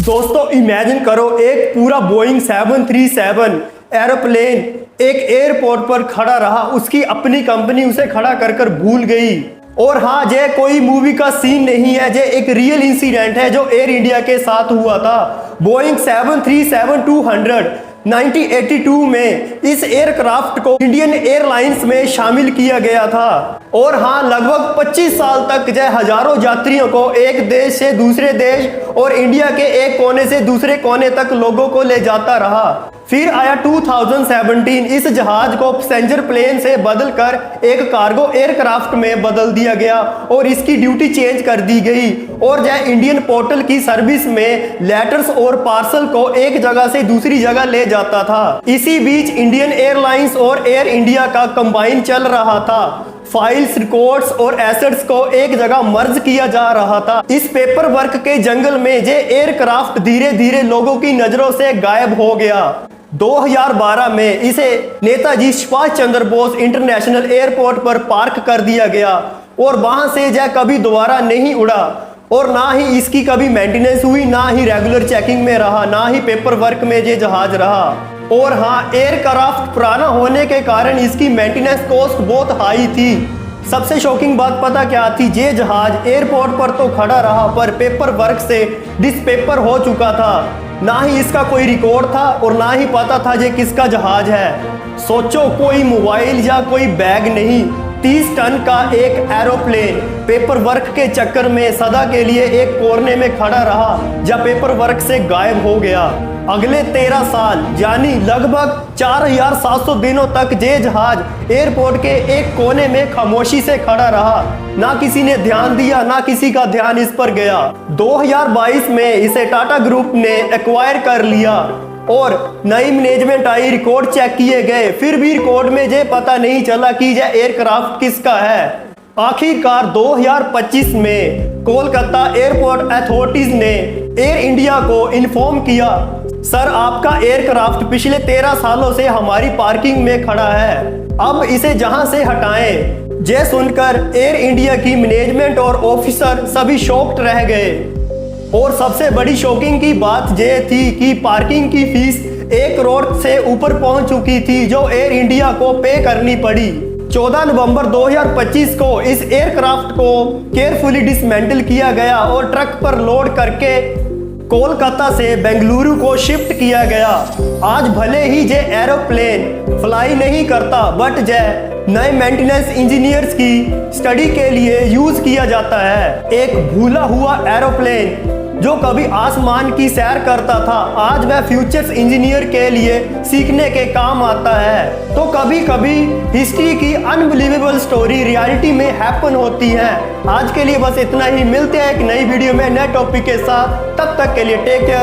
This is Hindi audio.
दोस्तों इमेजिन करो, एक पूरा बोइंग 737 एरोप्लेन एक एयरपोर्ट पर खड़ा रहा। उसकी अपनी कंपनी उसे खड़ा कर कर भूल गई। और हाँ, ये कोई मूवी का सीन नहीं है, ये एक रियल इंसिडेंट है जो एयर इंडिया के साथ हुआ था। बोइंग 737-200 1982 में इस एयरक्राफ्ट को इंडियन एयरलाइंस में शामिल किया गया था। और हाँ, लगभग 25 साल तक यह हजारों यात्रियों को एक देश से दूसरे देश और इंडिया के एक कोने से दूसरे कोने तक लोगों को ले जाता रहा। फिर आया 2017, इस जहाज को पैसेंजर प्लेन से बदलकर एक कार्गो एयरक्राफ्ट में बदल दिया गया और इसकी ड्यूटी चेंज कर दी गई। और यह इंडियन पोर्टल की सर्विस में लेटर्स और पार्सल को एक जगह से दूसरी जगह ले जाता था। इसी बीच इंडियन एयरलाइंस और एयर इंडिया का कंबाइन चल रहा था। फाइल्स, रिकॉर्ड्स और एसेट्स को एक जगह मर्ज किया जा रहा था। इस पेपर वर्क के जंगल में ये एयरक्राफ्ट धीरे धीरे लोगों की नजरों से गायब हो गया। 2012 में इसे नेताजी सुभाष चंद्र बोस इंटरनेशनल एयरपोर्ट पर पार्क कर दिया गया और वहां से यह कभी दोबारा नहीं उड़ा। और ना ही इसकी कभी मेंटेनेंस हुई, ना ही रेगुलर चेकिंग में रहा, ना ही पेपर वर्क में ये जहाज रहा। और हाँ, एयरक्राफ्ट पुराना होने के कारण इसकी मेंटेनेंस कॉस्ट बहुत हाई थी। सबसे शॉकिंग बात पता क्या थी? ये जहाज एयरपोर्ट पर तो खड़ा रहा पर पेपर वर्क से डिसपेपर हो चुका था। ना ही इसका कोई रिकॉर्ड था और ना ही पता था ये किसका जहाज है। सोचो, कोई मोबाइल या कोई बैग नहीं, 30 टन का एक एरोप्लेन पेपर वर्क के चक्कर में सदा के लिए एक कोने में खड़ा रहा या पेपर वर्क से गायब हो गया। अगले 13 साल यानी लगभग 4700 दिनों तक ये जहाज एयरपोर्ट के एक कोने में खामोशी से खड़ा रहा। ना किसी ने ध्यान दिया, ना किसी का ध्यान इस पर गया। 2022 में इसे टाटा ग्रुप ने एक्वायर कर लिया और नई मैनेजमेंट आई, रिकॉर्ड चेक किए गए, फिर भी रिकॉर्ड में ये पता नहीं चला कि यह एयरक्राफ्ट किसका है। आखिरकार 2025 में कोलकाता एयरपोर्ट अथॉरिटीज ने एयर इंडिया को इन्फॉर्म किया, सर आपका एयरक्राफ्ट पिछले 13 सालों से हमारी पार्किंग में खड़ा है, अब इसे जहां से हटाएं। ये सुनकर एयर इंडिया की मैनेजमेंट और ऑफिसर सभी शॉक्ड रह गए। और सबसे बड़ी शॉकिंग की बात यह थी कि पार्किंग की फीस 1 करोड़ से ऊपर पहुंच चुकी थी जो एयर इंडिया को पे करनी पड़ी। 14 नवंबर 2025 को इस एयरक्राफ्ट को केयरफुली डिसमेंटल किया गया और ट्रक पर लोड करके कोलकाता से बेंगलुरु को शिफ्ट किया गया। आज भले ही ये एरोप्लेन फ्लाई नहीं करता बट ये नए मेंटेनेंस इंजीनियर्स की स्टडी के लिए यूज किया जाता है। एक भूला हुआ एरोप्लेन जो कभी आसमान की सैर करता था, आज वह फ्यूचर्स इंजीनियर के लिए सीखने के काम आता है। तो कभी कभी हिस्ट्री की अनबिलीवेबल स्टोरी रियलिटी में हैपन होती है। आज के लिए बस इतना ही, मिलते हैं एक नई वीडियो में नए टॉपिक के साथ। तब तक के लिए टेक केयर।